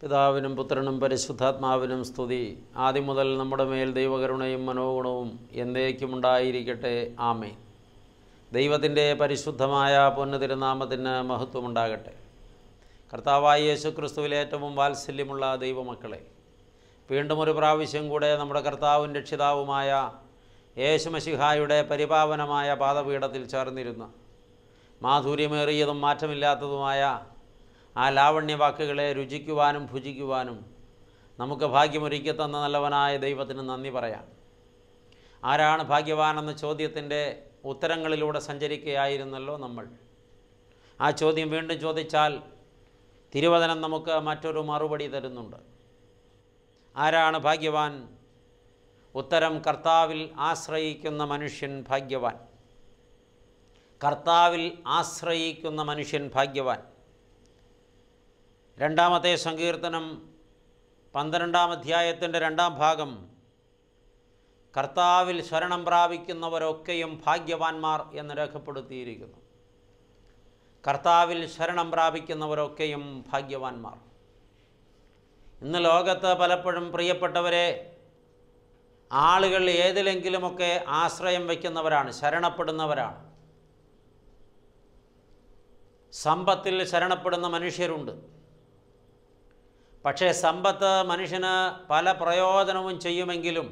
പിതാവിനും പുത്രനും പരിശുദ്ധാത്മാവിനും സ്തുതി. ആദ്യം മുതൽ നമ്മുടെ മേൽ ദൈവകരുണയും മനോഗുണവും എന്നേക്കും ഉണ്ടായിരിക്കട്ടെ. ആമേൻ. ദൈവത്തിൻ്റെ പരിശുദ്ധമായ പൊന്നുതിരുനാമത്തിന് മഹത്വമുണ്ടാകട്ടെ. കർത്താവായ യേശുക്രിസ്തുവിൽ ഏറ്റവും വാത്സല്യമുള്ള ദൈവമക്കളെ, വീണ്ടും ഒരു പ്രാവശ്യം കൂടെ നമ്മുടെ കർത്താവും രക്ഷിതാവുമായ യേശുമശിഹായുടെ പരിപാവനമായ പാദപീഠത്തിൽ ചേർന്നിരുന്ന മാധുര്യമേറിയതും മാറ്റമില്ലാത്തതുമായ ആ ലാവണ്യവാക്കുകളെ രുചിക്കുവാനും ഭുജിക്കുവാനും നമുക്ക് ഭാഗ്യമൊരുക്കി തന്ന നല്ലവനായ ദൈവത്തിന് നന്ദി പറയാം. ആരാണ് ഭാഗ്യവാനെന്ന ചോദ്യത്തിൻ്റെ ഉത്തരങ്ങളിലൂടെ സഞ്ചരിക്കുകയായിരുന്നല്ലോ നമ്മൾ. ആ ചോദ്യം വീണ്ടും ചോദിച്ചാൽ തിരുവചനം നമുക്ക് മറ്റൊരു മറുപടി തരുന്നുണ്ട്. ആരാണ് ഭാഗ്യവാൻ? ഉത്തരം: കർത്താവിൽ ആശ്രയിക്കുന്ന മനുഷ്യൻ ഭാഗ്യവാൻ. കർത്താവിൽ ആശ്രയിക്കുന്ന മനുഷ്യൻ ഭാഗ്യവാൻ. 2-ാമത്തെ സങ്കീർത്തനം 12-ാം അധ്യായത്തിൻ്റെ 2-ാം ഭാഗം, കർത്താവിൽ ശരണം പ്രാപിക്കുന്നവരൊക്കെയും ഭാഗ്യവാന്മാർ എന്ന് രേഖപ്പെടുത്തിയിരിക്കുന്നു. കർത്താവിൽ ശരണം പ്രാപിക്കുന്നവരൊക്കെയും ഭാഗ്യവാന്മാർ. ഇന്ന് ലോകത്ത് പലപ്പോഴും പ്രിയപ്പെട്ടവരെ, ആളുകൾ ഏതിലെങ്കിലുമൊക്കെ ആശ്രയം വയ്ക്കുന്നവരാണ്, ശരണപ്പെടുന്നവരാണ്. സമ്പത്തിൽ ശരണപ്പെടുന്ന മനുഷ്യരുണ്ട്. പക്ഷേ സമ്പത്ത് മനുഷ്യന് പല പ്രയോജനവും ചെയ്യുമെങ്കിലും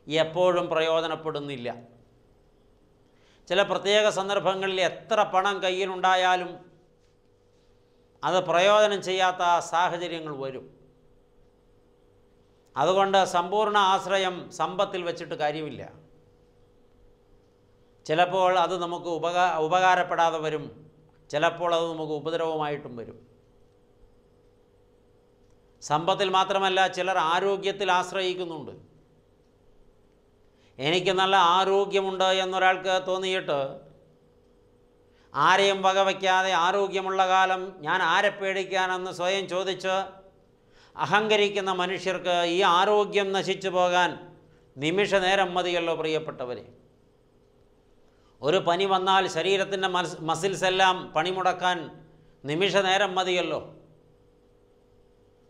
എപ്പോഴും പ്രയോജനപ്പെടുന്നില്ല. ചില പ്രത്യേക സന്ദർഭങ്ങളിൽ എത്ര പണം കയ്യിലുണ്ടായാലും അത് പ്രയോജനം ചെയ്യാത്ത സാഹചര്യങ്ങൾ വരും. അതുകൊണ്ട് സമ്പൂർണ്ണ ആശ്രയം സമ്പത്തിൽ വെച്ചിട്ട് കാര്യമില്ല. ചിലപ്പോൾ അത് നമുക്ക് ഉപകാരപ്പെടാതെ വരും, ചിലപ്പോൾ അത് നമുക്ക് ഉപദ്രവമായിട്ടും വരും. സമ്പത്തിൽ മാത്രമല്ല, ചിലർ ആരോഗ്യത്തിൽ ആശ്രയിക്കുന്നുണ്ട്. എനിക്ക് നല്ല ആരോഗ്യമുണ്ട് എന്നൊരാൾക്ക് തോന്നിയിട്ട് ആരെയും വകവയ്ക്കാതെ ആരോഗ്യമുള്ള കാലം ഞാൻ ആരെ പേടിക്കാനെന്ന് സ്വയം ചോദിച്ച് അഹങ്കരിക്കുന്ന മനുഷ്യർക്ക് ഈ ആരോഗ്യം നശിച്ചു പോകാൻ നിമിഷ നേരം മതിയല്ലോ പ്രിയപ്പെട്ടവരെ. ഒരു പനി വന്നാൽ ശരീരത്തിൻ്റെ മസിൽസ് എല്ലാം പണിമുടക്കാൻ നിമിഷ നേരം മതിയല്ലോ.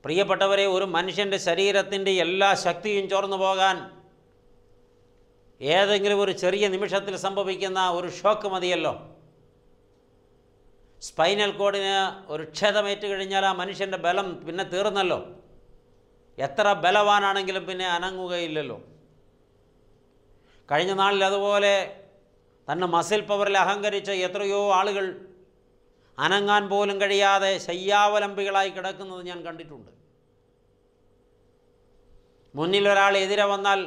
പ്രിയപ്പെട്ടവരെ, ഒരു മനുഷ്യൻ്റെ ശരീരത്തിൻ്റെ എല്ലാ ശക്തിയും ചോർന്നു പോകാൻ ഏതെങ്കിലും ഒരു ചെറിയ നിമിഷത്തിൽ സംഭവിക്കുന്ന ഒരു ഷോക്ക് മതിയല്ലോ. സ്പൈനൽ കോഡിന് ഒരു ക്ഷതമേറ്റ് കഴിഞ്ഞാൽ ആ മനുഷ്യൻ്റെ ബലം പിന്നെ തീർന്നല്ലോ. എത്ര ബലവാനാണെങ്കിലും പിന്നെ അനങ്ങുകയില്ലല്ലോ. കഴിഞ്ഞ നാളിൽ അതുപോലെ തന്നെ മസിൽ പവറിൽ അഹങ്കരിച്ച എത്രയോ ആളുകൾ അനങ്ങാൻ പോലും കഴിയാതെ ശയ്യാവലംബികളായി കിടക്കുന്നത് ഞാൻ കണ്ടിട്ടുണ്ട്. മുന്നിലൊരാൾ എതിരെ വന്നാൽ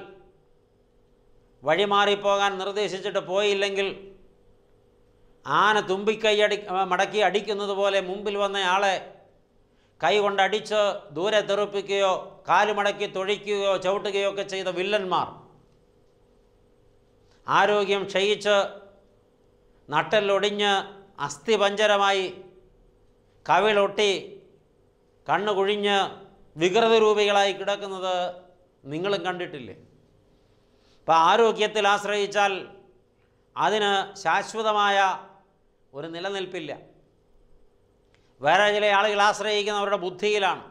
വഴിമാറിപ്പോകാൻ നിർദ്ദേശിച്ചിട്ട് പോയില്ലെങ്കിൽ ആന തുമ്പിക്കൈ മടക്കി അടിക്കുന്നത് പോലെ മുമ്പിൽ വന്നയാളെ കൈ കൊണ്ടടിച്ച് ദൂരെ തെറിപ്പിക്കുകയോ കാലുമടക്കി തൊഴിക്കുകയോ ചവിട്ടുകയോ ഒക്കെ ചെയ്ത വില്ലന്മാർ, ആരോഗ്യം ക്ഷയിച്ച് നട്ടെല്ലൊടിഞ്ഞ് അസ്ഥിപഞ്ചരമായി കവിളൊട്ടി കണ്ണു കുഴിഞ്ഞ് വികൃതരൂപികളായി കിടക്കുന്നത് നിങ്ങളും കണ്ടിട്ടില്ലേ? അപ്പോൾ ആരോഗ്യത്തിൽ ആശ്രയിച്ചാൽ അതിന് ശാശ്വതമായ ഒരു നിലനിൽപ്പില്ല. വേറെ ചില ആളുകൾ ആശ്രയിക്കുന്നവരുടെ ബുദ്ധിയിലാണ്.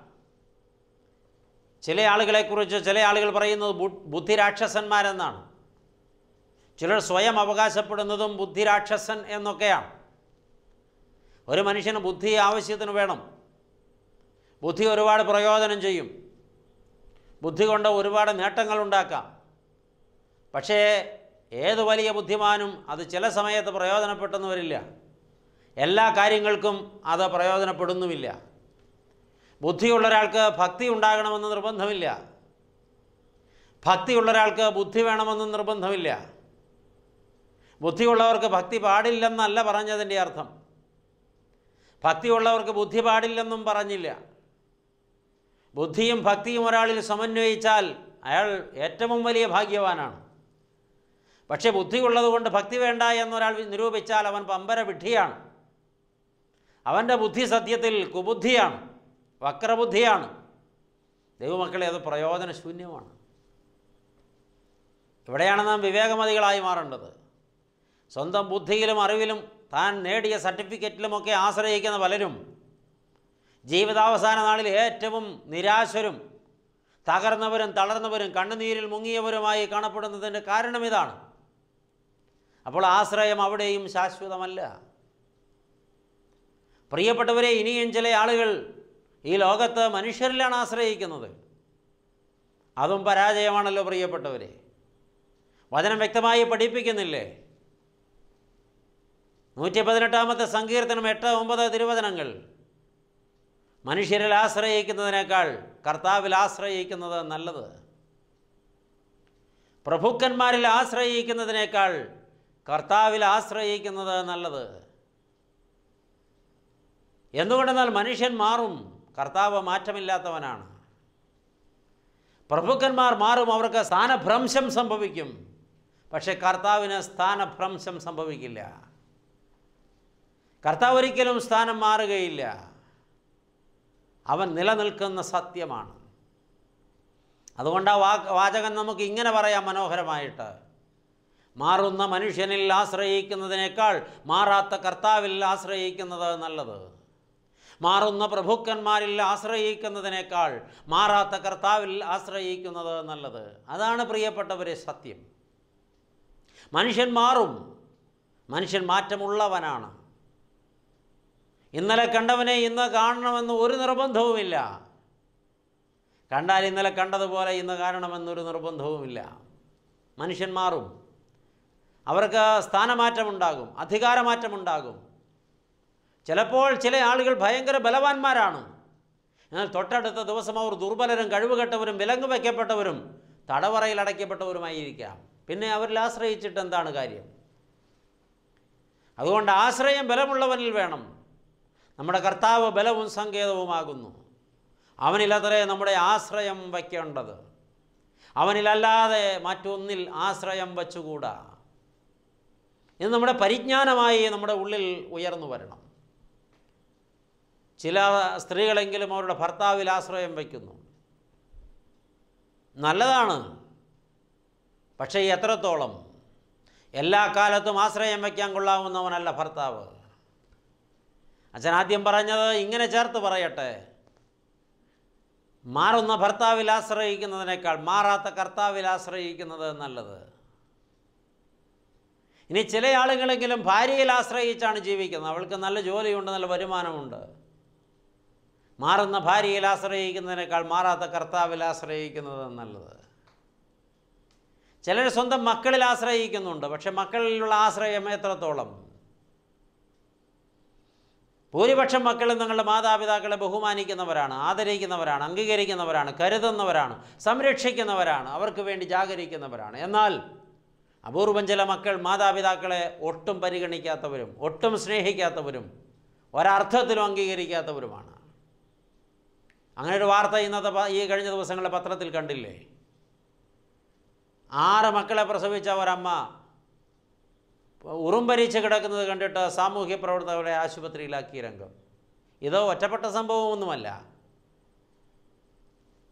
ചില ആളുകളെക്കുറിച്ച് ചില ആളുകൾ പറയുന്നത് ബുദ്ധിരാക്ഷസന്മാരെന്നാണ്. ചിലർ സ്വയം അവകാശപ്പെടുന്നതും ബുദ്ധിരാക്ഷസൻ എന്നൊക്കെയാണ്. ഒരു മനുഷ്യന് ബുദ്ധി ആവശ്യത്തിന് വേണം. ബുദ്ധി ഒരുപാട് പ്രയോജനം ചെയ്യും. ബുദ്ധി കൊണ്ട് ഒരുപാട് നേട്ടങ്ങളുണ്ടാക്കാം. പക്ഷേ ഏത് വലിയ ബുദ്ധിമാനും അത് ചില സമയത്ത് പ്രയോജനപ്പെട്ടെന്ന് വരില്ല. എല്ലാ കാര്യങ്ങൾക്കും അത് പ്രയോജനപ്പെടുന്നുമില്ല. ബുദ്ധിയുള്ള ഒരാൾക്ക് ഭക്തി ഉണ്ടാകണമെന്ന് നിർബന്ധമില്ല. ഭക്തിയുള്ള ഒരാൾക്ക് ബുദ്ധി വേണമെന്ന് നിർബന്ധമില്ല. ബുദ്ധിയുള്ളവർക്ക് ഭക്തി പാടില്ലെന്നല്ല പറഞ്ഞതിൻ്റെ അർത്ഥം. ഭക്തിയുള്ളവർക്ക് ബുദ്ധി പാടില്ലെന്നും പറഞ്ഞില്ല. ബുദ്ധിയും ഭക്തിയും ഒരാളിൽ സമന്വയിച്ചാൽ അയാൾ ഏറ്റവും വലിയ ഭാഗ്യവാനാണ്. പക്ഷേ ബുദ്ധിയുള്ളതുകൊണ്ട് ഭക്തി വേണ്ട എന്നൊരാൾ നിരൂപിച്ചാൽ അവൻ പമ്പര വിഡ്ഢിയാണ്. അവൻ്റെ ബുദ്ധി സത്യത്തിൽ കുബുദ്ധിയാണ്, വക്രബുദ്ധിയാണ്. ദൈവമക്കളെ, അത് പ്രയോജനശൂന്യമാണ്. ഇവിടെയാണ് നാം വിവേകമതികളായി മാറേണ്ടത്. സ്വന്തം ബുദ്ധിയിലും അറിവിലും താൻ നേടിയ സർട്ടിഫിക്കറ്റിലുമൊക്കെ ആശ്രയിക്കുന്ന പലരും ജീവിതാവസാന നാളിൽ ഏറ്റവും നിരാശരും തകർന്നവരും തളർന്നവരും കണ്ണുനീരിൽ മുങ്ങിയവരുമായി കാണപ്പെടുന്നതിൻ്റെ കാരണം ഇതാണ്. അപ്പോൾ ആശ്രയം അവിടെയും ശാശ്വതമല്ല. പ്രിയപ്പെട്ടവരെ, ഇനിയും ചില ആളുകൾ ഈ ലോകത്ത് മനുഷ്യരിലാണ് ആശ്രയിക്കുന്നത്. അതും പരാജയമാണല്ലോ പ്രിയപ്പെട്ടവരെ. വചനം വ്യക്തമായി പഠിപ്പിക്കുന്നില്ലേ? 118 സങ്കീർത്തനം 8-9 തിരുവചനങ്ങൾ, മനുഷ്യരിൽ ആശ്രയിക്കുന്നതിനേക്കാൾ കർത്താവിൽ ആശ്രയിക്കുന്നത് നല്ലത്. പ്രഭുക്കന്മാരിൽ ആശ്രയിക്കുന്നതിനേക്കാൾ കർത്താവിൽ ആശ്രയിക്കുന്നത് നല്ലത്. എന്തുകൊണ്ടെന്നാൽ മനുഷ്യൻ മാറും, കർത്താവ് മാറ്റമില്ലാത്തവനാണ്. പ്രഭുക്കന്മാർ മാറും, അവർക്ക് സ്ഥാനഭ്രംശം സംഭവിക്കും. പക്ഷെ കർത്താവിന് സ്ഥാനഭ്രംശം സംഭവിക്കില്ല. കർത്താവ് ഒരിക്കലും സ്ഥാനം മാറുകയില്ല. അവൻ നിലനിൽക്കുന്ന സത്യമാണ്. അതുകൊണ്ട് ആ വാചകം നമുക്ക് ഇങ്ങനെ പറയാം മനോഹരമായിട്ട്: മാറുന്ന മനുഷ്യനിൽ ആശ്രയിക്കുന്നതിനേക്കാൾ മാറാത്ത കർത്താവിൽ ആശ്രയിക്കുന്നത് നല്ലത്. മാറുന്ന പ്രഭുക്കന്മാരിൽ ആശ്രയിക്കുന്നതിനേക്കാൾ മാറാത്ത കർത്താവിൽ ആശ്രയിക്കുന്നത് നല്ലത്. അതാണ് പ്രിയപ്പെട്ടവരെ സത്യം. മനുഷ്യൻ മാറും, മനുഷ്യൻ മാറ്റമുള്ളവനാണ്. ഇന്നലെ കണ്ടവനെ ഇന്ന് കാണണമെന്ന് ഒരു നിർബന്ധവുമില്ല. കണ്ടാൽ ഇന്നലെ കണ്ടതുപോലെ ഇന്ന് കാണണമെന്നൊരു നിർബന്ധവുമില്ല. മനുഷ്യൻ മാറും. അവർക്ക് സ്ഥാനമാറ്റമുണ്ടാകും, അധികാരമാറ്റമുണ്ടാകും. ചിലപ്പോൾ ചില ആളുകൾ ഭയങ്കര ബലവാന്മാരാണ്. എന്നാൽ തൊട്ടടുത്ത ദിവസം അവർ ദുർബലരും കഴിവുകെട്ടവരും വിലങ്ങ് വയ്ക്കപ്പെട്ടവരും തടവറയിൽ അടയ്ക്കപ്പെട്ടവരുമായിരിക്കാം. പിന്നെ അവരിൽ ആശ്രയിച്ചിട്ട് എന്താണ് കാര്യം? അതുകൊണ്ട് ആശ്രയം ബലമുള്ളവനിൽ വേണം. നമ്മുടെ കർത്താവ് ബലവും സങ്കേതവുമാകുന്നു. അവനിലത്രേ നമ്മുടെ ആശ്രയം വയ്ക്കേണ്ടത്. അവനിലല്ലാതെ മറ്റൊന്നിൽ ആശ്രയം വച്ചുകൂടാ. ഇത് നമ്മുടെ പരിജ്ഞാനമായി നമ്മുടെ ഉള്ളിൽ ഉയർന്നു വരണം. ചില സ്ത്രീകളെങ്കിലും അവരുടെ ഭർത്താവിൽ ആശ്രയം വയ്ക്കുന്നു. നല്ലതാണ്. പക്ഷേ എത്രത്തോളം? എല്ലാ കാലത്തും ആശ്രയം വയ്ക്കാൻ കൊള്ളാവുന്നവനല്ല ഭർത്താവ്. അച്ഛൻ ആദ്യം പറഞ്ഞത് ഇങ്ങനെ ചേർത്ത് പറയട്ടെ: മാറുന്ന ഭർത്താവിൽ ആശ്രയിക്കുന്നതിനേക്കാൾ മാറാത്ത കർത്താവിൽ ആശ്രയിക്കുന്നത് നല്ലത്. ഇനി ചില ആളുകളെങ്കിലും ഭാര്യയിൽ ആശ്രയിച്ചാണ് ജീവിക്കുന്നത്. അവൾക്ക് നല്ല ജോലിയുണ്ട്, നല്ല വരുമാനമുണ്ട്. മാറുന്ന ഭാര്യയിൽ ആശ്രയിക്കുന്നതിനേക്കാൾ മാറാത്ത കർത്താവിൽ ആശ്രയിക്കുന്നത് നല്ലത്. ചിലർ സ്വന്തം മക്കളിൽ ആശ്രയിക്കുന്നുണ്ട്. പക്ഷെ മക്കളിലുള്ള ആശ്രയം എത്രത്തോളം? ഭൂരിപക്ഷം മക്കളും തങ്ങളുടെ മാതാപിതാക്കളെ ബഹുമാനിക്കുന്നവരാണ്, ആദരിക്കുന്നവരാണ്, അംഗീകരിക്കുന്നവരാണ്, കരുതുന്നവരാണ്, സംരക്ഷിക്കുന്നവരാണ്, അവർക്ക് വേണ്ടി ജാഗരിക്കുന്നവരാണ്. എന്നാൽ അപൂർവം ചില മക്കൾ മാതാപിതാക്കളെ ഒട്ടും പരിഗണിക്കാത്തവരും ഒട്ടും സ്നേഹിക്കാത്തവരും ഒരർത്ഥത്തിലും അംഗീകരിക്കാത്തവരുമാണ്. അങ്ങനെ ഒരു വാർത്ത ഈ കഴിഞ്ഞ ദിവസങ്ങളിലെ പത്രത്തിൽ കണ്ടില്ലേ? 6 മക്കളെ പ്രസവിച്ച ഒരമ്മ ഉറുമ്പരിച്ച് കിടക്കുന്നത് കണ്ടിട്ട് സാമൂഹ്യ പ്രവർത്തകരെ ആശുപത്രിയിലാക്കിയ രംഗം. ഇതോ ഒറ്റപ്പെട്ട സംഭവമൊന്നുമല്ല.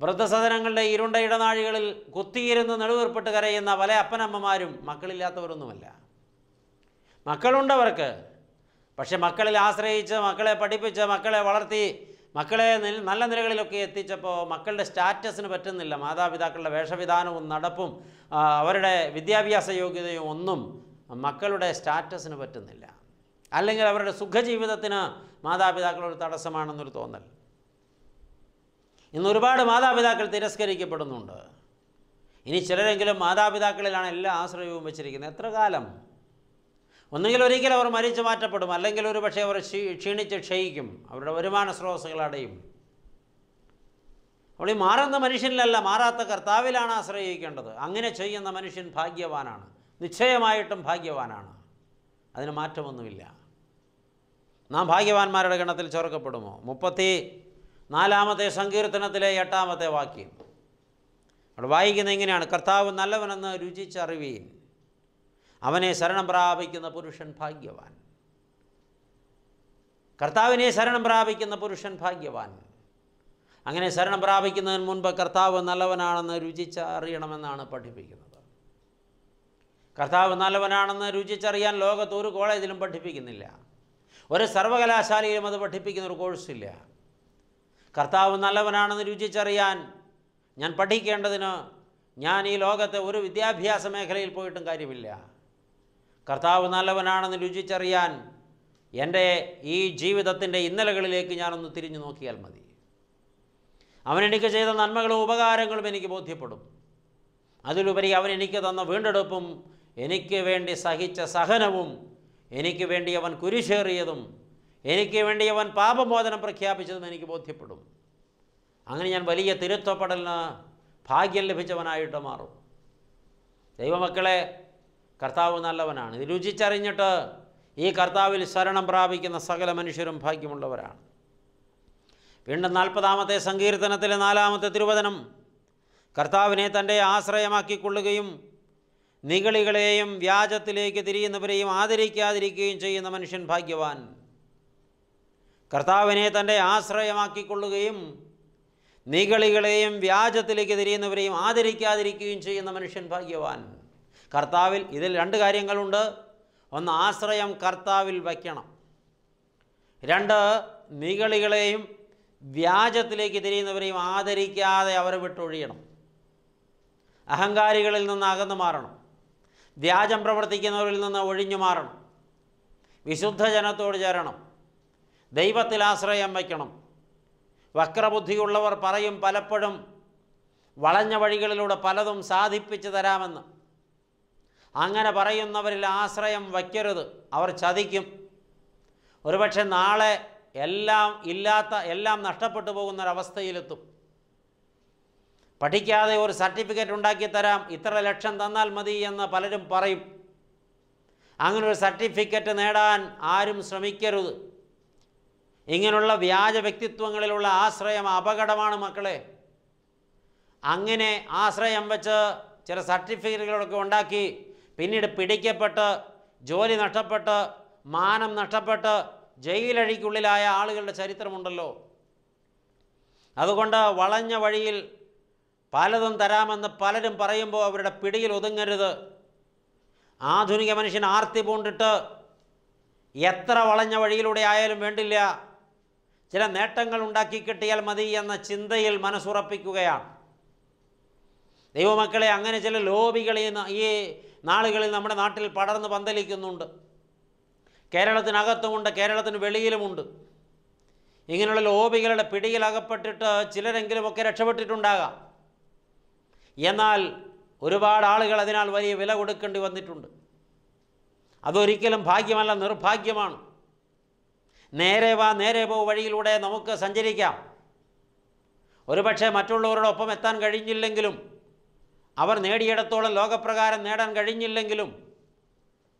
വൃദ്ധസദനങ്ങളുടെ ഇരുണ്ട ഇടനാഴികളിൽ കുത്തിയിരുന്ന് നെടുവീർപ്പിട്ട് കരയുന്ന പല അപ്പനമ്മമാരും മക്കളില്ലാത്തവരൊന്നുമല്ല. മക്കളുണ്ടവർക്ക്. പക്ഷെ മക്കളിൽ ആശ്രയിച്ച്, മക്കളെ പഠിപ്പിച്ച്, മക്കളെ വളർത്തി, മക്കളെ നല്ല നിലകളിലൊക്കെ എത്തിച്ചപ്പോൾ മക്കളുടെ സ്റ്റാറ്റസിന് പറ്റുന്നില്ല. മാതാപിതാക്കളുടെ വേഷവിധാനവും നടപ്പും അവരുടെ വിദ്യാഭ്യാസ യോഗ്യതയും ഒന്നും മക്കളുടെ സ്റ്റാറ്റസിന് പറ്റുന്നില്ല. അല്ലെങ്കിൽ അവരുടെ സുഖജീവിതത്തിന് മാതാപിതാക്കളൊരു തടസ്സമാണെന്നൊരു തോന്നൽ. ഇന്ന് ഒരുപാട് മാതാപിതാക്കൾ തിരസ്കരിക്കപ്പെടുന്നുണ്ട്. ഇനി ചിലരെങ്കിലും മാതാപിതാക്കളിലാണ് എല്ലാ ആശ്രയവും വെച്ചിരിക്കുന്നത്. എത്ര കാലം? ഒന്നുകിൽ ഒരിക്കൽ അവർ മരിച്ചു മാറ്റപ്പെടും, അല്ലെങ്കിൽ ഒരു പക്ഷേ അവർ ക്ഷീണിച്ച് ക്ഷയിക്കും, അവരുടെ വരുമാന സ്രോതസ്സുകൾ അടയും. അപ്പോൾ ഈ മാറുന്ന മനുഷ്യനിലല്ല, മാറാത്ത കർത്താവിലാണ് ആശ്രയിക്കേണ്ടത്. അങ്ങനെ ചെയ്യുന്ന മനുഷ്യൻ ഭാഗ്യവാനാണ്, നിശ്ചയമായിട്ടും ഭാഗ്യവാനാണ്. അതിന് മാറ്റമൊന്നുമില്ല. നാം ഭാഗ്യവാന്മാരുടെ ഗണത്തിൽ ചേർക്കപ്പെടുമോ? 34 സങ്കീർത്തനത്തിലെ 8 വാക്യം അവിടെ വായിക്കുന്നത് ഇങ്ങനെയാണ്: കർത്താവ് നല്ലവനെന്ന് രുചിച്ചറിവീൻ, അവനെ ശരണം പ്രാപിക്കുന്ന പുരുഷൻ ഭാഗ്യവാൻ. കർത്താവിനെ ശരണം പ്രാപിക്കുന്ന പുരുഷൻ ഭാഗ്യവാൻ. അങ്ങനെ ശരണം പ്രാപിക്കുന്നതിന് മുൻപ് കർത്താവ് നല്ലവനാണെന്ന് രുചിച്ചറിയണമെന്നാണ് പഠിപ്പിക്കുന്നത്. കർത്താവ് നല്ലവനാണെന്ന് രുചിച്ചറിയാൻ ലോകത്ത് ഒരു കോളേജിലും പഠിപ്പിക്കുന്നില്ല, ഒരു സർവകലാശാലയിലും അത് പഠിപ്പിക്കുന്ന ഒരു കോഴ്സില്ല. കർത്താവ് നല്ലവനാണെന്ന് രുചിച്ചറിയാൻ ഞാൻ പഠിക്കേണ്ടതിന് ഞാൻ ഈ ലോകത്തെ ഒരു വിദ്യാഭ്യാസ മേഖലയിൽ പോയിട്ടും കാര്യമില്ല. കർത്താവ് നല്ലവനാണെന്ന് രുചിച്ചറിയാൻ എൻ്റെ ഈ ജീവിതത്തിൻ്റെ ഇന്നലകളിലേക്ക് ഞാനൊന്ന് തിരിഞ്ഞു നോക്കിയാൽ മതി. അവനെനിക്ക് ചെയ്ത നന്മകളും ഉപകാരങ്ങളും എനിക്ക് ബോധ്യപ്പെടും. അതിലുപരി അവൻ എനിക്ക് തന്ന വീണ്ടെടുപ്പും എനിക്ക് വേണ്ടി സഹിച്ച സഹനവും എനിക്ക് വേണ്ടി അവൻ കുരിശേറിയതും എനിക്ക് വേണ്ടി അവൻ പാപമോചനം പ്രഖ്യാപിച്ചതും എനിക്ക് ബോധ്യപ്പെടും. അങ്ങനെ ഞാൻ വലിയ തിരുത്തപ്പെടലിന് ഭാഗ്യം ലഭിച്ചവനായിട്ട് മാറും. ദൈവമക്കളെ, കർത്താവ് നല്ലവനാണ്. ഇത് രുചിച്ചറിഞ്ഞിട്ട് ഈ കർത്താവിൽ ശരണം പ്രാപിക്കുന്ന സകല മനുഷ്യരും ഭാഗ്യമുള്ളവരാണ്. വീണ്ടും 40-ാമത്തെ സങ്കീർത്തനത്തിലെ 4-ാമത്തെ തിരുവചനം, കർത്താവിനെ തൻ്റെ ആശ്രയമാക്കിക്കൊള്ളുകയും നിഗളികളെയും വ്യാജത്തിലേക്ക് തിരിയുന്നവരെയും ആദരിക്കാതിരിക്കുകയും ചെയ്യുന്ന മനുഷ്യൻ ഭാഗ്യവാൻ. കർത്താവിനെ തൻ്റെ ആശ്രയമാക്കിക്കൊള്ളുകയും നിഗളികളെയും വ്യാജത്തിലേക്ക് തിരിയുന്നവരെയും ആദരിക്കാതിരിക്കുകയും ചെയ്യുന്ന മനുഷ്യൻ ഭാഗ്യവാൻ. കർത്താവിൽ ഇതിൽ 2 കാര്യങ്ങളുണ്ട്. ഒന്ന്, ആശ്രയം കർത്താവിൽ വയ്ക്കണം. 2, നിഗളികളെയും വ്യാജത്തിലേക്ക് തിരിയുന്നവരെയും ആദരിക്കാതെ അവരെ വിട്ടൊഴിയണം. അഹങ്കാരികളിൽ നിന്ന് അകന്നു മാറണം. വ്യാജം പ്രവർത്തിക്കുന്നവരിൽ നിന്ന് ഒഴിഞ്ഞു മാറണം. വിശുദ്ധ ജനത്തോട് ചേരണം. ദൈവത്തിൽ ആശ്രയം വയ്ക്കണം. വക്രബുദ്ധിയുള്ളവർ പറയും പലപ്പോഴും വളഞ്ഞ വഴികളിലൂടെ പലതും സാധിപ്പിച്ചു തരാമെന്ന്. അങ്ങനെ പറയുന്നവരിൽ ആശ്രയം വയ്ക്കരുത്. അവർ ചതിക്കും. ഒരുപക്ഷെ നാളെ എല്ലാം നഷ്ടപ്പെട്ടു പോകുന്നൊരവസ്ഥയിലെത്തും. പഠിക്കാതെ ഒരു സർട്ടിഫിക്കറ്റ് ഉണ്ടാക്കി തരാം, ഇത്ര ലക്ഷം തന്നാൽ മതി എന്ന് പലരും പറയും. അങ്ങനൊരു സർട്ടിഫിക്കറ്റ് നേടാൻ ആരും ശ്രമിക്കരുത്. ഇങ്ങനെയുള്ള വ്യാജ വ്യക്തിത്വങ്ങളിലുള്ള ആശ്രയം അപകടമാണ് മക്കളെ. അങ്ങനെ ആശ്രയം വെച്ച് ചില സർട്ടിഫിക്കറ്റുകളൊക്കെ ഉണ്ടാക്കി പിന്നീട് പിടിക്കപ്പെട്ട് ജോലി നഷ്ടപ്പെട്ട് മാനം നഷ്ടപ്പെട്ട് ജയിലഴിക്കുള്ളിലായ ആളുകളുടെ ചരിത്രമുണ്ടല്ലോ. അതുകൊണ്ട് വളഞ്ഞ വഴിയിൽ പലതും തരാമെന്ന് പലരും പറയുമ്പോൾ അവരുടെ പിടിയിൽ ഒതുങ്ങരുത്. ആധുനിക മനുഷ്യൻ ആർത്തി പൂണ്ടിട്ട് എത്ര വളഞ്ഞ വഴിയിലൂടെ ആയാലും വേണ്ടില്ല, ചില നേട്ടങ്ങൾ ഉണ്ടാക്കി കിട്ടിയാൽ മതി എന്ന ചിന്തയിൽ മനസ്സുറപ്പിക്കുകയാണ്. ദൈവമക്കളെ, അങ്ങനെ ചില ലോബികൾ ഈ നാളുകളിൽ നമ്മുടെ നാട്ടിൽ പടർന്ന് പന്തലിക്കുന്നുണ്ട്. കേരളത്തിനകത്തുമുണ്ട്, കേരളത്തിന് വെളിയിലുമുണ്ട്. ഇങ്ങനെയുള്ള ലോബികളുടെ പിടിയിലകപ്പെട്ടിട്ട് ചിലരെങ്കിലുമൊക്കെ രക്ഷപ്പെട്ടിട്ടുണ്ടാകാം. എന്നാൽ ഒരുപാട് ആളുകൾ അതിനാൽ വലിയ വില കൊടുക്കേണ്ടി വന്നിട്ടുണ്ട്. അതൊരിക്കലും ഭാഗ്യമല്ല, നിർഭാഗ്യമാണ്. നേരെ വാ നേരെ പോ വഴിയിലൂടെ നമുക്ക് സഞ്ചരിക്കാം. ഒരുപക്ഷെ മറ്റുള്ളവരോടൊപ്പം എത്താൻ കഴിഞ്ഞില്ലെങ്കിലും, അവർ നേടിയിടത്തോളം ലോകപ്രകാരം നേടാൻ കഴിഞ്ഞില്ലെങ്കിലും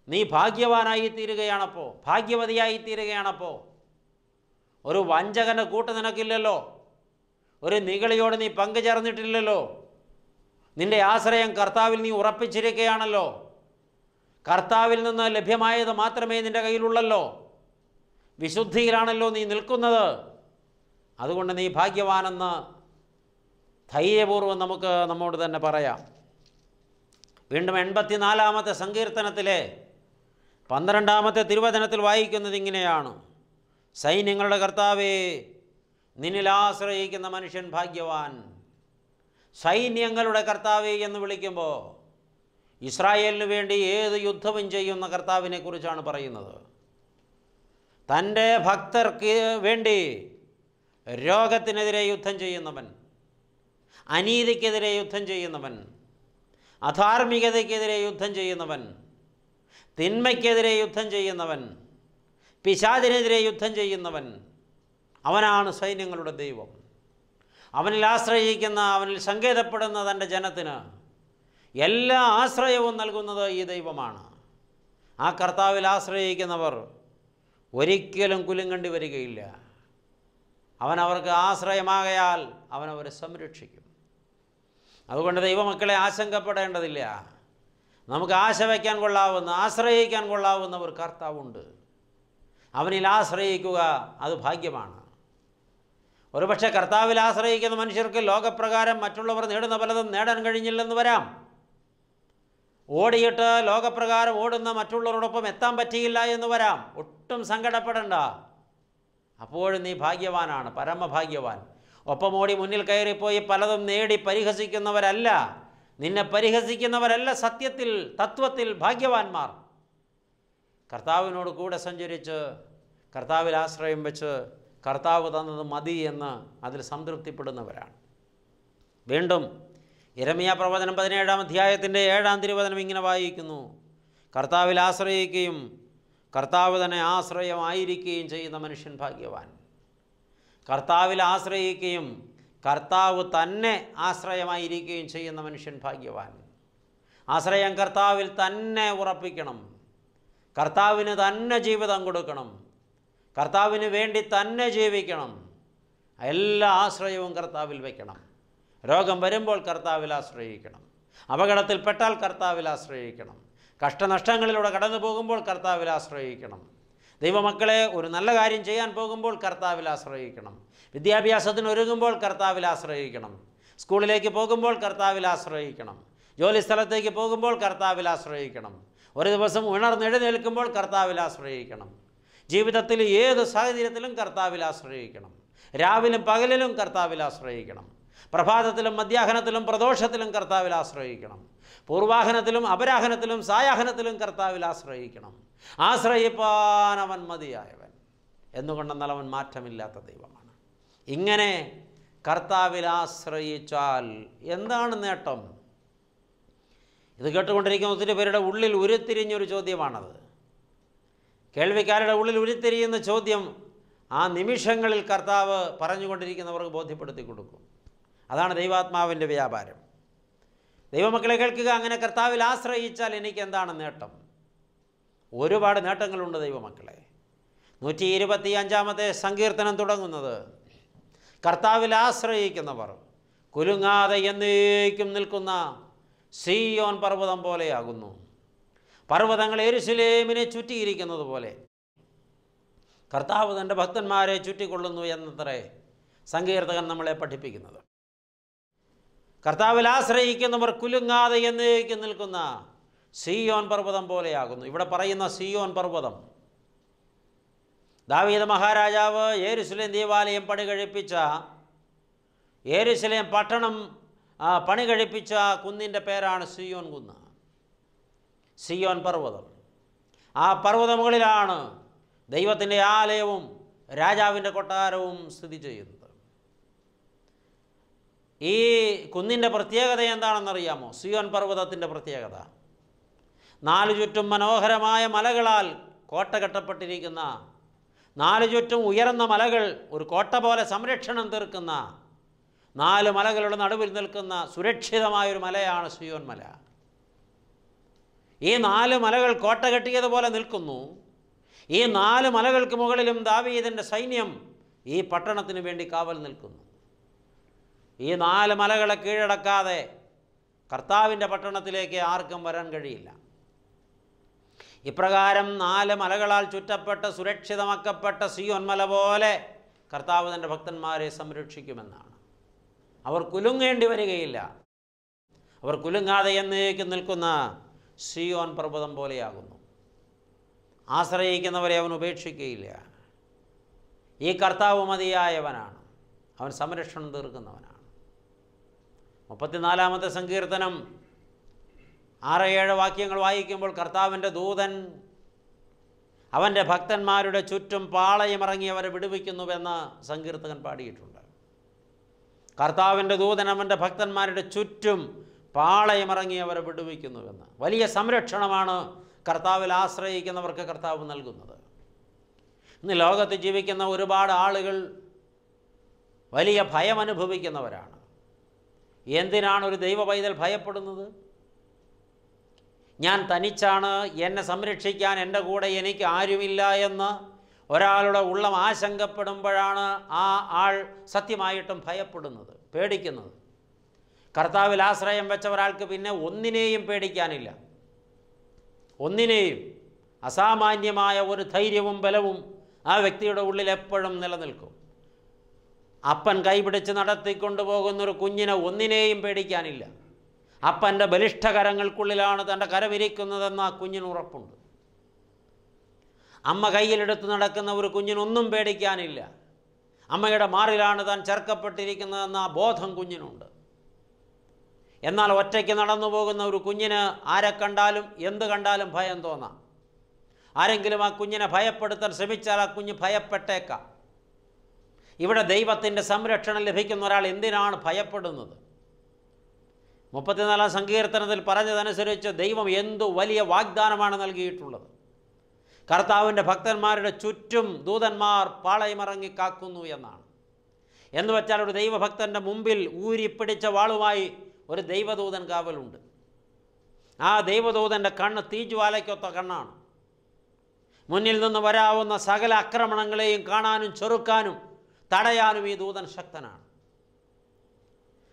നീ ഭാഗ്യവാനായി തീരുകയാണപ്പോൾ, ഭാഗ്യവതിയായി തീരുകയാണപ്പോൾ. ഒരു വഞ്ചകൻ്റെ കൂട്ട് നിനക്കില്ലല്ലോ. ഒരു നിഗളിയോട് നീ പങ്കുചേർന്നിട്ടില്ലല്ലോ. നിൻ്റെ ആശ്രയം കർത്താവിൽ നീ ഉറപ്പിച്ചിരിക്കുകയാണല്ലോ. കർത്താവിൽ നിന്ന് ലഭ്യമായത് മാത്രമേ നിൻ്റെ കയ്യിലുള്ളല്ലോ. വിശുദ്ധിയിലാണല്ലോ നീ നിൽക്കുന്നത്. അതുകൊണ്ട് നീ ഭാഗ്യവാനെന്ന് ധൈര്യപൂർവ്വം നമുക്ക് നമ്മോട് തന്നെ പറയാം. വീണ്ടും 84-ാമത്തെ സങ്കീർത്തനത്തിലെ 12-ാമത്തെ തിരുവചനത്തിൽ വായിക്കുന്നത് ഇങ്ങനെയാണ്: സൈന്യങ്ങളുടെ കർത്താവേ, നിന്നിൽ ആശ്രയിക്കുന്ന മനുഷ്യൻ ഭാഗ്യവാൻ. സൈന്യങ്ങളുടെ കർത്താവേ എന്ന് വിളിക്കുമ്പോൾ ഇസ്രായേലിന് വേണ്ടി ഏത് യുദ്ധവും ചെയ്യുന്ന കർത്താവിനെ കുറിച്ചാണ് പറയുന്നത്. തൻ്റെ ഭക്തർക്ക് വേണ്ടി രോഗത്തിനെതിരെ യുദ്ധം ചെയ്യുന്നവൻ, അനീതിക്കെതിരെ യുദ്ധം ചെയ്യുന്നവൻ, അധാർമികതയ്ക്കെതിരെ യുദ്ധം ചെയ്യുന്നവൻ, തിന്മയ്ക്കെതിരെ യുദ്ധം ചെയ്യുന്നവൻ, പിശാചിനെതിരെ യുദ്ധം ചെയ്യുന്നവൻ, അവനാണ് സൈന്യങ്ങളുടെ ദൈവം. അവനിൽ ആശ്രയിക്കുന്ന, അവനിൽ സങ്കേതപ്പെടുന്ന തൻ്റെ ജനത്തിന് എല്ലാ ആശ്രയവും നൽകുന്നത് ഈ ദൈവമാണ്. ആ കർത്താവിൽ ആശ്രയിക്കുന്നവർ ഒരിക്കലും കുലുങ്ങേണ്ടി വരികയില്ല. അവൻ അവർക്ക് ആശ്രയമാകയാൽ അവൻ അവരെ സംരക്ഷിക്കും. അതുകൊണ്ട് ദൈവമക്കളെ ആശങ്കപ്പെടേണ്ടതില്ല. നമുക്ക് ആശ വയ്ക്കാൻ കൊള്ളാവുന്ന, ആശ്രയിക്കാൻ കൊള്ളാവുന്ന ഒരു കർത്താവുണ്ട്. അവനിൽ ആശ്രയിക്കുക, അത് ഭാഗ്യമാണ്. ഒരുപക്ഷെ കർത്താവിൽ ആശ്രയിക്കുന്ന മനുഷ്യർക്ക് ലോകപ്രകാരം മറ്റുള്ളവർ നേടുന്ന പലതും നേടാൻ കഴിഞ്ഞില്ലെന്ന് വരാം. ഓടിയിട്ട് ലോകപ്രകാരം ഓടുന്ന മറ്റുള്ളവരോടൊപ്പം എത്താൻ പറ്റിയില്ല എന്ന് വരാം. ഒട്ടും സങ്കടപ്പെടണ്ട. അപ്പോഴും നീ ഭാഗ്യവാനാണ്, പരമഭാഗ്യവാൻ. ഒപ്പമോടി മുന്നിൽ കയറിപ്പോയി പലതും നേടി പരിഹസിക്കുന്നവരല്ല, നിന്നെ പരിഹസിക്കുന്നവരല്ല സത്യത്തിൽ തത്വത്തിൽ ഭാഗ്യവാന്മാർ. കർത്താവിനോട് കൂടെ സഞ്ചരിച്ച് കർത്താവിൽ ആശ്രയം വെച്ച് കർത്താവ് തന്നത് മതി എന്ന് അതിൽ സംതൃപ്തിപ്പെടുന്നവരാണ്. വീണ്ടും യിരെമ്യാ പ്രവചനം 17-ാം അധ്യായത്തിൻ്റെ 7-ാം തിരുവചനം ഇങ്ങനെ വായിക്കുന്നു: കർത്താവിൽ ആശ്രയിക്കുകയും കർത്താവ് തന്നെ ആശ്രയമായിരിക്കുകയും ചെയ്യുന്ന മനുഷ്യൻ ഭാഗ്യവാൻ. കർത്താവിൽ ആശ്രയിക്കുകയും കർത്താവ് തന്നെ ആശ്രയമായിരിക്കുകയും ചെയ്യുന്ന മനുഷ്യൻ ഭാഗ്യവാൻ. ആശ്രയം കർത്താവിൽ തന്നെ ഉറപ്പിക്കണം, കർത്താവിന് തന്നെ ജീവിതം കൊടുക്കണം, കർത്താവിന് വേണ്ടി തന്നെ ജീവിക്കണം. എല്ലാ ആശ്രയവും കർത്താവിൽ വയ്ക്കണം. രോഗം വരുമ്പോൾ കർത്താവിൽ ആശ്രയിക്കണം, അപകടത്തിൽപ്പെട്ടാൽ കർത്താവിൽ ആശ്രയിക്കണം, കഷ്ടനഷ്ടങ്ങളിലൂടെ കടന്നു പോകുമ്പോൾ കർത്താവിൽ ആശ്രയിക്കണം. ദൈവമക്കളെ ഒരു നല്ല കാര്യം ചെയ്യാൻ പോകുമ്പോൾ കർത്താവിൽ ആശ്രയിക്കണം, വിദ്യാഭ്യാസത്തിന് ഒരുങ്ങുമ്പോൾ കർത്താവിൽ ആശ്രയിക്കണം, സ്കൂളിലേക്ക് പോകുമ്പോൾ കർത്താവിൽ ആശ്രയിക്കണം, ജോലി സ്ഥലത്തേക്ക് പോകുമ്പോൾ കർത്താവിൽ ആശ്രയിക്കണം, ഒരു ദിവസം ഉണർന്നെഴുന്നേൽക്കുമ്പോൾ കർത്താവിൽ ആശ്രയിക്കണം, ജീവിതത്തിൽ ഏത് സാഹചര്യത്തിലും കർത്താവിൽ ആശ്രയിക്കണം, രാവിലും പകലിലും കർത്താവിൽ ആശ്രയിക്കണം, പ്രഭാതത്തിലും മധ്യാഹ്നത്തിലും പ്രദോഷത്തിലും കർത്താവിൽ ആശ്രയിക്കണം, പൂർവാഹനത്തിലും അപരാഹനത്തിലും സായാഹനത്തിലും കർത്താവിൽ ആശ്രയിക്കണം. ആശ്രയിപ്പാൻ അവൻ മതിയായവൻ, എന്നുകൊണ്ടെന്നാൽ അവൻ മാറ്റമില്ലാത്ത ദൈവമാണ്. ഇങ്ങനെ കർത്താവിൽ ആശ്രയിച്ചാൽ എന്താണ് നേട്ടം? ഇത് കേട്ടുകൊണ്ടിരിക്കുന്ന ഒത്തിരി പേരുടെ ഉള്ളിൽ ഉരുത്തിരിഞ്ഞൊരു ചോദ്യമാണത്. കേൾവിക്കാരുടെ ഉള്ളിൽ ഉരുത്തിരിയുന്ന ചോദ്യം ആ നിമിഷങ്ങളിൽ കർത്താവ് പറഞ്ഞുകൊണ്ടിരിക്കുന്നവർക്ക് ബോധ്യപ്പെടുത്തി കൊടുക്കും. അതാണ് ദൈവാത്മാവിൻ്റെ വ്യാപാരം. ദൈവമക്കളെ കേൾക്കുക, അങ്ങനെ കർത്താവിൽ ആശ്രയിച്ചാൽ എനിക്ക് എന്താണ് നേട്ടം? ഒരുപാട് നേട്ടങ്ങളുണ്ട് ദൈവമക്കളെ. 125-ാമത്തെ സങ്കീർത്തനം തുടങ്ങുന്നത് കർത്താവിൽ ആശ്രയിക്കുന്നവർ കുലുങ്ങാതെ എന്നേക്കും നിൽക്കുന്ന സീയോൻ പർവ്വതം പോലെയാകുന്നു. പർവ്വതങ്ങൾ യെരുശലേമിനെ ചുറ്റിയിരിക്കുന്നത് പോലെ കർത്താവ് തൻ്റെ ഭക്തന്മാരെ ചുറ്റിക്കൊള്ളുന്നു എന്നത്രേ സങ്കീർത്തകൻ നമ്മളെ പഠിപ്പിക്കുന്നത്. കർത്താവിൽ ആശ്രയിക്കുന്നവർ കുലുങ്ങാതെ എന്നേക്കും നിൽക്കുന്ന സീയോൻ പർവ്വതം പോലെയാകുന്നു. ഇവിടെ പറയുന്ന സീയോൻ പർവ്വതം ദാവീദ് മഹാരാജാവ് യെരുശലേം ദേവാലയം പണികഴിപ്പിച്ച യെരുശലേം പട്ടണം പണികഴിപ്പിച്ച കുന്നിൻ്റെ പേരാണ് സീയോൻ കുന്ന്, സീയോൻ പർവ്വതം. ആ പർവ്വതമുകളിലാണ് ദൈവത്തിൻ്റെ ആലയവും രാജാവിൻ്റെ കൊട്ടാരവും സ്ഥിതി ചെയ്യുന്നത്. ഈ കുന്നിൻ്റെ പ്രത്യേകത എന്താണെന്നറിയാമോ? സീയോൻ പർവ്വതത്തിൻ്റെ പ്രത്യേകത 4 ചുറ്റും മനോഹരമായ മലകളാൽ കോട്ട കെട്ടപ്പെട്ടിരിക്കുന്ന, 4 ചുറ്റും ഉയർന്ന മലകൾ ഒരു കോട്ട പോലെ സംരക്ഷണം തീർക്കുന്ന 4 മലകളുടെ നടുവിൽ നിൽക്കുന്ന സുരക്ഷിതമായൊരു മലയാണ് സീയോൻ മല. ഈ 4 മലകൾ കോട്ട കെട്ടിയതുപോലെ നിൽക്കുന്നു. ഈ 4 മലകൾക്ക് മുകളിലും ദാവീദിൻ്റെ സൈന്യം ഈ പട്ടണത്തിന് വേണ്ടി കാവൽ നിൽക്കുന്നു. ഈ 4 മലകളെ കീഴടക്കാതെ കർത്താവിൻ്റെ പട്ടണത്തിലേക്ക് ആർക്കും വരാൻ കഴിയില്ല. ഇപ്രകാരം 4 മലകളാൽ ചുറ്റപ്പെട്ട സുരക്ഷിതമാക്കപ്പെട്ട സീയോൻ മല പോലെ കർത്താവ് തൻ്റെ ഭക്തന്മാരെ സംരക്ഷിക്കുമെന്നാണ്. അവർ കുലുങ്ങേണ്ടി വരികയില്ല. അവർ കുലുങ്ങാതെ എന്നേക്കും നിൽക്കുന്ന സീയോൻ പർവ്വതം പോലെയാകുന്നു. ആശ്രയിക്കുന്നവരെ അവൻ ഉപേക്ഷിക്കുകയില്ല. ഈ കർത്താവ് മതിയായവനാണ്, അവൻ സംരക്ഷണം തീർക്കുന്നവനാണ്. 34-ാമത്തെ സങ്കീർത്തനം 6-7 വാക്യങ്ങൾ വായിക്കുമ്പോൾ കർത്താവിൻ്റെ ദൂതൻ അവൻ്റെ ഭക്തന്മാരുടെ ചുറ്റും പാളയമിറങ്ങി അവരെ വിടുവിക്കുന്നുവെന്ന് സങ്കീർത്തകൻ പാടിയിട്ടുണ്ട്. കർത്താവിൻ്റെ ദൂതൻ അവൻ്റെ ഭക്തന്മാരുടെ ചുറ്റും പാളയമിറങ്ങി അവരെ വിടുവിക്കുന്നുവെന്ന്. വലിയ സംരക്ഷണമാണ് കർത്താവിൽ ആശ്രയിക്കുന്നവർക്ക് കർത്താവ് നൽകുന്നത്. ഇന്ന് ലോകത്ത് ജീവിക്കുന്ന ഒരുപാട് ആളുകൾ വലിയ ഭയം അനുഭവിക്കുന്നവരാണ്. എന്തിനാണ് ഒരു ദൈവ പൈതൽ ഭയപ്പെടുന്നത്? ഞാൻ തനിച്ചാണ്, എന്നെ സംരക്ഷിക്കാൻ എൻ്റെ കൂടെ എനിക്ക് ആരുമില്ല എന്ന് ഒരാളുടെ ഉള്ളം ആശങ്കപ്പെടുമ്പോഴാണ് ആ ആൾ സത്യമായിട്ടും ഭയപ്പെടുന്നത്, പേടിക്കുന്നത്. കർത്താവിൽ ആശ്രയം വെച്ച ഒരാൾക്ക് പിന്നെ ഒന്നിനെയും പേടിക്കാനില്ല. ഒന്നിനെയും. അസാമാന്യമായ ഒരു ധൈര്യവും ബലവും ആ വ്യക്തിയുടെ ഉള്ളിൽ എപ്പോഴും നിലനിൽക്കും. അപ്പൻ കൈപിടിച്ച് നടത്തിക്കൊണ്ടുപോകുന്നൊരു കുഞ്ഞിനെ ഒന്നിനെയും പേടിക്കാനില്ല. അപ്പൻ്റെ ബലിഷ്ഠകരങ്ങൾക്കുള്ളിലാണ് തൻ്റെ കരവിരിക്കുന്നതെന്ന് ആ കുഞ്ഞിന് ഉറപ്പുണ്ട്. അമ്മ കയ്യിലെടുത്ത് നടക്കുന്ന ഒരു കുഞ്ഞിനൊന്നും പേടിക്കാനില്ല. അമ്മയുടെ മാറിലാണ് താൻ ചേർക്കപ്പെട്ടിരിക്കുന്നതെന്ന ആ ബോധം കുഞ്ഞിനുണ്ട്. എന്നാൽ ഒറ്റയ്ക്ക് നടന്നു പോകുന്ന ഒരു കുഞ്ഞിന് ആരെ കണ്ടാലും എന്ത് കണ്ടാലും ഭയം തോന്നാം. ആരെങ്കിലും ആ കുഞ്ഞിനെ ഭയപ്പെടുത്താൻ ശ്രമിച്ചാൽ ആ കുഞ്ഞ് ഭയപ്പെട്ടേക്കാം. ഇവിടെ ദൈവത്തിൻ്റെ സംരക്ഷണം ലഭിക്കുന്ന ഒരാൾ എന്തിനാണ് ഭയപ്പെടുന്നത്? 34-ാം സങ്കീർത്തനത്തിൽ പറഞ്ഞതനുസരിച്ച് ദൈവം എന്തു വലിയ വാഗ്ദാനമാണ് നൽകിയിട്ടുള്ളത്. കർത്താവിൻ്റെ ഭക്തന്മാരുടെ ചുറ്റും ദൂതന്മാർ പാളയമിറങ്ങി കാക്കുന്നു എന്നാണ്. എന്ന് വെച്ചാൽ ഒരു ദൈവഭക്തൻ്റെ മുമ്പിൽ ഊരിപ്പിടിച്ച വാളുമായി ഒരു ദൈവദൂതൻ കാവലുണ്ട്. ആ ദൈവദൂതൻ്റെ കണ്ണ് തീജ്വാലയ്ക്കൊത്ത കണ്ണാണ്. മുന്നിൽ നിന്ന് വരാവുന്ന സകല ആക്രമണങ്ങളെയും കാണാനും ചെറുക്കാനും തടയാനും ഈ ദൂതൻ ശക്തനാണ്.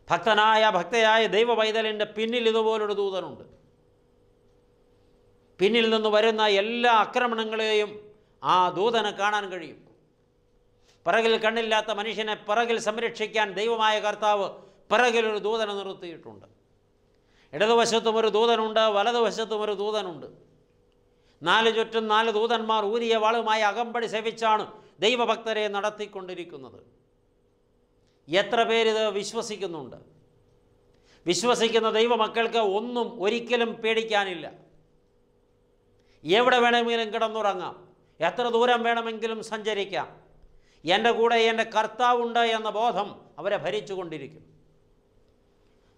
ഭക്തയായ ദൈവ പൈതലിൻ്റെ പിന്നിൽ ഇതുപോലൊരു ദൂതനുണ്ട്. പിന്നിൽ നിന്ന് വരുന്ന എല്ലാ ആക്രമണങ്ങളെയും ആ ദൂതന് കാണാൻ കഴിയും. പിറകിൽ കണ്ണില്ലാത്ത മനുഷ്യനെ പിറകിൽ സംരക്ഷിക്കാൻ ദൈവമായ കർത്താവ് പിറകിലൊരു ദൂതനെ നിർത്തിയിട്ടുണ്ട്. ഇടതുവശത്തും ഒരു ദൂതനുണ്ട്, വലതുവശത്തും ഒരു ദൂതനുണ്ട്. 4 ചുറ്റും 4 ദൂതന്മാർ ഊരിയ വാളുമായി അകമ്പടി സേവിച്ചാണ് ദൈവഭക്തരെ നടത്തിക്കൊണ്ടിരിക്കുന്നത്. എത്ര പേരിത് വിശ്വസിക്കുന്നുണ്ട്? വിശ്വസിക്കുന്ന ദൈവമക്കൾക്ക് ഒന്നും ഒരിക്കലും പേടിക്കാനില്ല. എവിടെ വേണമെങ്കിലും കിടന്നുറങ്ങാം, എത്ര ദൂരം വേണമെങ്കിലും സഞ്ചരിക്കാം. എൻ്റെ കൂടെ എൻ്റെ കർത്താവുണ്ട് എന്ന ബോധം അവരെ ഭരിച്ചുകൊണ്ടിരിക്കും.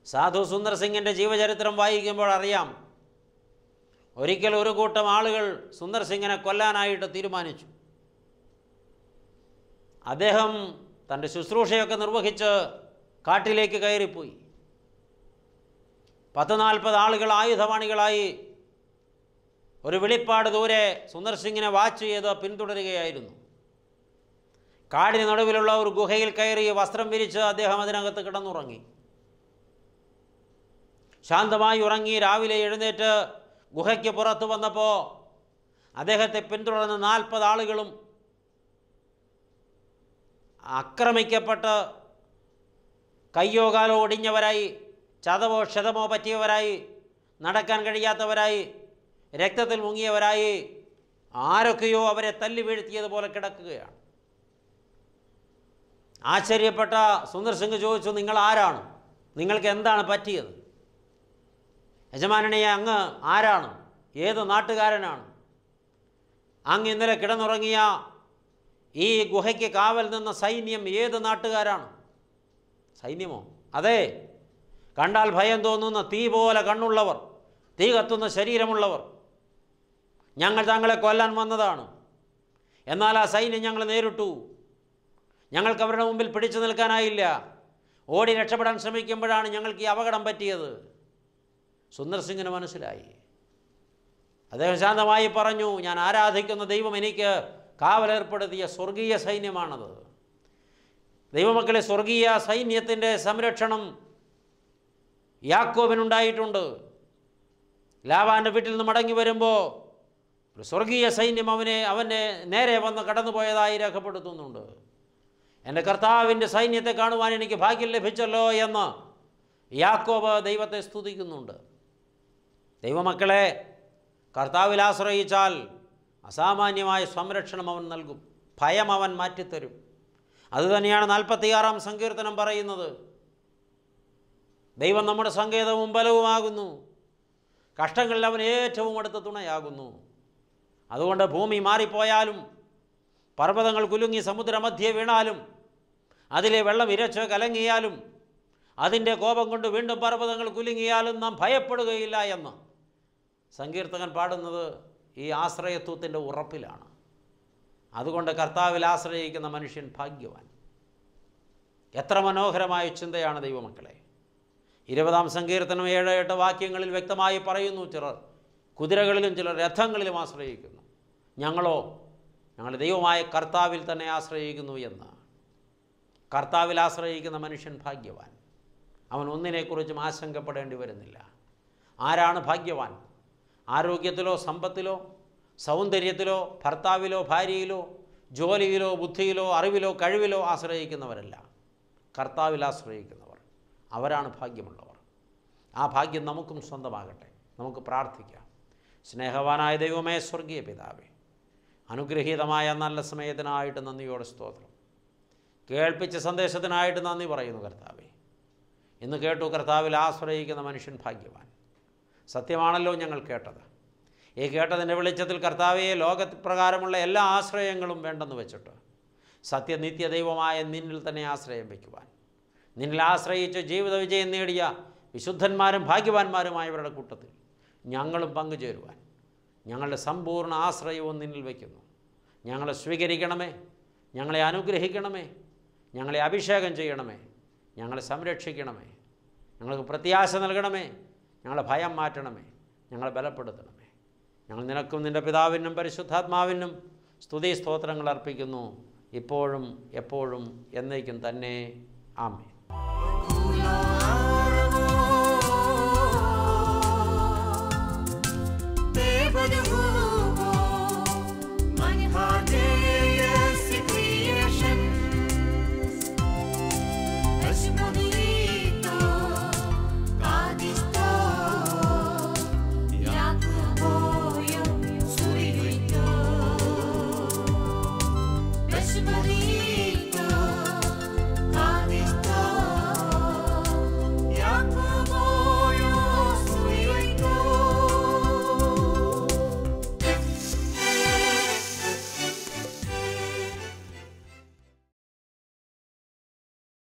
സാധു സുന്ദർ സിംഗിൻ്റെ ജീവചരിത്രം വായിക്കുമ്പോൾ അറിയാം, ഒരിക്കൽ ഒരു കൂട്ടം ആളുകൾ സുന്ദർ സിംഗിനെ കൊല്ലാനായിട്ട് തീരുമാനിച്ചു. അദ്ദേഹം തൻ്റെ ശുശ്രൂഷയൊക്കെ നിർവഹിച്ച് കാട്ടിലേക്ക് കയറിപ്പോയി. 10-40 ആളുകൾ ആയുധപാണികളായി ഒരു വെളിപ്പാട് ദൂരെ സുന്ദർ സിംഗിനെ വാച്ച് ചെയ്ത് പിന്തുടരുകയായിരുന്നു. കാടിന് നടുവിലുള്ള ഒരു ഗുഹയിൽ കയറി വസ്ത്രം വിരിച്ച് അദ്ദേഹം അതിനകത്ത് കിടന്നുറങ്ങി. ശാന്തമായി ഉറങ്ങി രാവിലെ എഴുന്നേറ്റ് ഗുഹയ്ക്ക് പുറത്ത് വന്നപ്പോൾ അദ്ദേഹത്തെ പിന്തുടർന്ന് 40 ആളുകളും ആക്രമിക്കപ്പെട്ട് കയ്യോ കാലോ ഒടിഞ്ഞവരായി, ചതവോ ക്ഷതമോ പറ്റിയവരായി, നടക്കാൻ കഴിയാത്തവരായി, രക്തത്തിൽ മുങ്ങിയവരായി, ആരൊക്കെയോ അവരെ തല്ലി വീഴ്ത്തിയതുപോലെ കിടക്കുകയാണ്. ആശ്ചര്യപ്പെട്ട സുന്ദർ സിംഗ് ചോദിച്ചു, നിങ്ങൾ ആരാണ്? നിങ്ങൾക്ക് എന്താണ് പറ്റിയത്? യജമാനനെ, അങ്ങ് ആരാണ്? ഏത് നാട്ടുകാരനാണ്? അങ്ങ് ഇന്നലെ കിടന്നുറങ്ങിയ ഈ ഗുഹയ്ക്ക് കാവൽ നിന്ന സൈന്യം ഏത് നാട്ടുകാരാണ്? സൈന്യമോ? അതെ, കണ്ടാൽ ഭയം തോന്നുന്ന തീ പോലെ കണ്ണുള്ളവർ, തീ കത്തുന്ന ശരീരമുള്ളവർ. ഞങ്ങൾ തങ്ങളെ കൊല്ലാൻ വന്നതാണ്. എന്നാൽ ആ സൈന്യം ഞങ്ങൾ നേരിട്ടു. ഞങ്ങൾക്ക് അവരുടെ മുമ്പിൽ പിടിച്ചു നിൽക്കാനായില്ല. ഓടി രക്ഷപ്പെടാൻ ശ്രമിക്കുമ്പോഴാണ് ഞങ്ങൾക്ക് ഈ അപകടം പറ്റിയത്. സുന്ദർ സിംഗിന് മനസ്സിലായി. അദ്ദേഹം ശാന്തമായി പറഞ്ഞു, ഞാൻ ആരാധിക്കുന്ന ദൈവം എനിക്ക് കാവലേർപ്പെടുത്തിയ സ്വർഗീയ സൈന്യമാണത്. ദൈവമക്കളെ, സ്വർഗീയ സൈന്യത്തിൻ്റെ സംരക്ഷണം യാക്കോബിനുണ്ടായിട്ടുണ്ട്. ലാബാൻ്റെ വീട്ടിൽ നിന്ന് മടങ്ങി വരുമ്പോൾ ഒരു സ്വർഗീയ സൈന്യം അവൻ്റെ നേരെ വന്ന് കടന്നുപോയതായി രേഖപ്പെടുത്തുന്നുണ്ട്. എൻ്റെ കർത്താവിൻ്റെ സൈന്യത്തെ കാണുവാൻ എനിക്ക് ഭാഗ്യം ലഭിച്ചല്ലോ എന്ന് യാക്കോബ് ദൈവത്തെ സ്തുതിക്കുന്നുണ്ട്. ദൈവമക്കളെ, കർത്താവിൽ ആശ്രയിച്ചാൽ അസാമാന്യമായ സംരക്ഷണം അവൻ നൽകും. ഭയം അവൻ മാറ്റിത്തരും. അതുതന്നെയാണ് 46-ാം സങ്കീർത്തനം പറയുന്നത്. ദൈവം നമ്മുടെ സങ്കേതവും ബലവുമാകുന്നു, കഷ്ടങ്ങളിൽ അവൻ ഏറ്റവും അടുത്ത തുണയാകുന്നു. അതുകൊണ്ട് ഭൂമി മാറിപ്പോയാലും, പർവ്വതങ്ങൾ കുലുങ്ങി സമുദ്രമധ്യേ വീണാലും, അതിലെ വെള്ളം ഇരച്ച് കലങ്ങിയാലും, അതിൻ്റെ കോപം കൊണ്ട് വീണ്ടും പർവ്വതങ്ങൾ കുലുങ്ങിയാലും നാം ഭയപ്പെടുകയില്ല എന്ന് സങ്കീർത്തകൻ പാടുന്നത് ഈ ആശ്രയത്വത്തിൻ്റെ ഉറപ്പിലാണ്. അതുകൊണ്ട് കർത്താവിൽ ആശ്രയിക്കുന്ന മനുഷ്യൻ ഭാഗ്യവാൻ. എത്ര മനോഹരമായ ചിന്തയാണ് ദൈവമക്കളെ. 20-ാം സങ്കീർത്തനം 7-8 വാക്യങ്ങളിൽ വ്യക്തമായി പറയുന്നു, ചിലർ കുതിരകളിലും ചിലർ രഥങ്ങളിലും ആശ്രയിക്കുന്നു, ഞങ്ങളോ ഞങ്ങളുടെ ദൈവമായ കർത്താവിൽ തന്നെ ആശ്രയിക്കുന്നു എന്ന്. കർത്താവിൽ ആശ്രയിക്കുന്ന മനുഷ്യൻ ഭാഗ്യവാൻ. അവൻ ഒന്നിനെക്കുറിച്ചും ആശങ്കപ്പെടേണ്ടി വരുന്നില്ല. ആരാണ് ഭാഗ്യവാൻ? ആരോഗ്യത്തിലോ സമ്പത്തിലോ സൗന്ദര്യത്തിലോ ഭർത്താവിലോ ഭാര്യയിലോ ജോലിയിലോ ബുദ്ധിയിലോ അറിവിലോ കഴിവിലോ ആശ്രയിക്കുന്നവരല്ല. കർത്താവിൽ ആശ്രയിക്കുന്നവർ, അവരാണ് ഭാഗ്യമുള്ളവർ. ആ ഭാഗ്യം നമുക്കും സ്വന്തമാകട്ടെ. നമുക്ക് പ്രാർത്ഥിക്കാം. സ്നേഹവാനായ ദൈവമേ, സ്വർഗീയ പിതാവേ, അനുഗ്രഹീതമായ നല്ല സമയത്തിനായിട്ട് നന്ദിയോടെ സ്തോത്രം. കേൾപ്പിച്ച സന്ദേശത്തിനായിട്ട് നന്ദി പറയുന്നു കർത്താവേ. ഇന്ന് കേട്ടു, കർത്താവിൽ ആശ്രയിക്കുന്ന മനുഷ്യൻ ഭാഗ്യവാൻ. സത്യമാണല്ലോ ഞങ്ങൾ കേട്ടത്. ഈ കേട്ടതിൻ്റെ വെളിച്ചത്തിൽ കർത്താവെ, ലോകപ്രകാരമുള്ള എല്ലാ ആശ്രയങ്ങളും വേണ്ടെന്ന് വെച്ചിട്ട് സത്യനിത്യദൈവമായ നിന്നിൽ തന്നെ ആശ്രയം വയ്ക്കുവാൻ, നിന്നിൽ ആശ്രയിച്ച് ജീവിത വിജയം നേടിയ വിശുദ്ധന്മാരും ഭാഗ്യവാന്മാരുമായവരുടെ കൂട്ടത്തിൽ ഞങ്ങളും പങ്കുചേരുവാൻ ഞങ്ങളുടെ സമ്പൂർണ്ണ ആശ്രയവും നിന്നിൽ വയ്ക്കുന്നു. ഞങ്ങളെ സ്വീകരിക്കണമേ, ഞങ്ങളെ അനുഗ്രഹിക്കണമേ, ഞങ്ങളെ അഭിഷേകം ചെയ്യണമേ, ഞങ്ങളെ സംരക്ഷിക്കണമേ, ഞങ്ങൾക്ക് പ്രത്യാശ നൽകണമേ, ഞങ്ങളെ ഭയം മാറ്റണമേ, ഞങ്ങളെ ബലപ്പെടുത്തണമേ. ഞങ്ങൾ നിനക്കും നിൻ്റെ പിതാവിനും പരിശുദ്ധാത്മാവിനും സ്തുതി സ്തോത്രങ്ങൾ അർപ്പിക്കുന്നു, ഇപ്പോഴും എപ്പോഴും എന്നേക്കും തന്നെ. ആമേൻ. Somebody